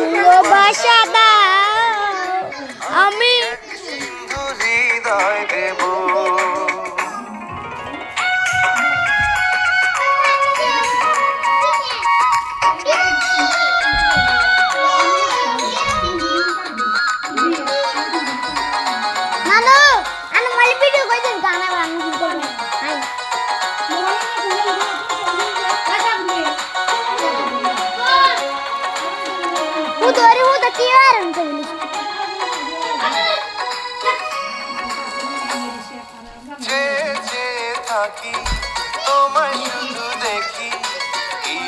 ভালোবাসা দাও আমি সিন্ধু হৃদয় দেব। থাকি তোমায় শুধু দেখি, কি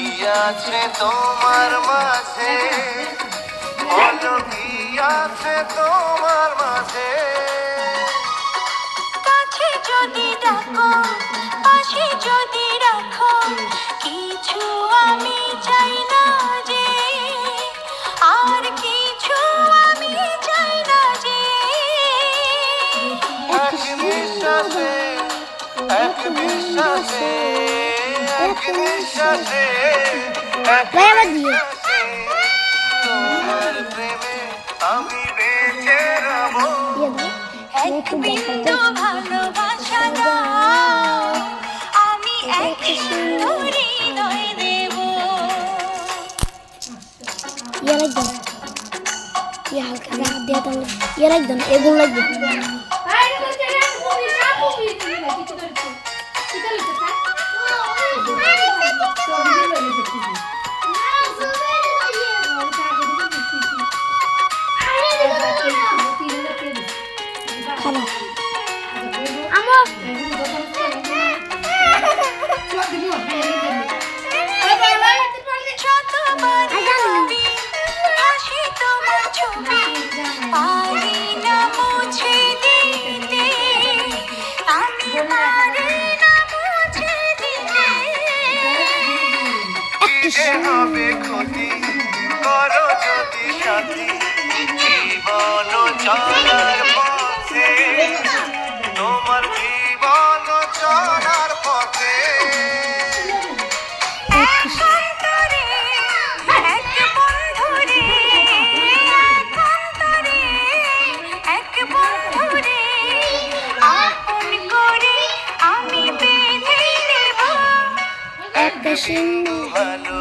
আছে তোমার মাঝে, বলো কি আছে তোমার মাঝে। কাছে যদি ডাকো পাশে যদি রাখো, কিছু আমি চাই না যে, আর কিছু আমি চাই না যে। এক নিঃশ্বাসে এক বিশ্বাসে এক নিঃশ্বাসে এক নিঃশ্বাসে তোমার প্রেমে আমি বেঁচে রব। এক বিন্দু ভালোবাসা দাও আমি এক সিন্ধু হৃদয় দেব। একদম এগুলো লাগবে। হবে ক্ষতি করো যদি সাথী, জীবন চলার পথে তোমার জীবন চলার পথে। সিন্ধু ভালো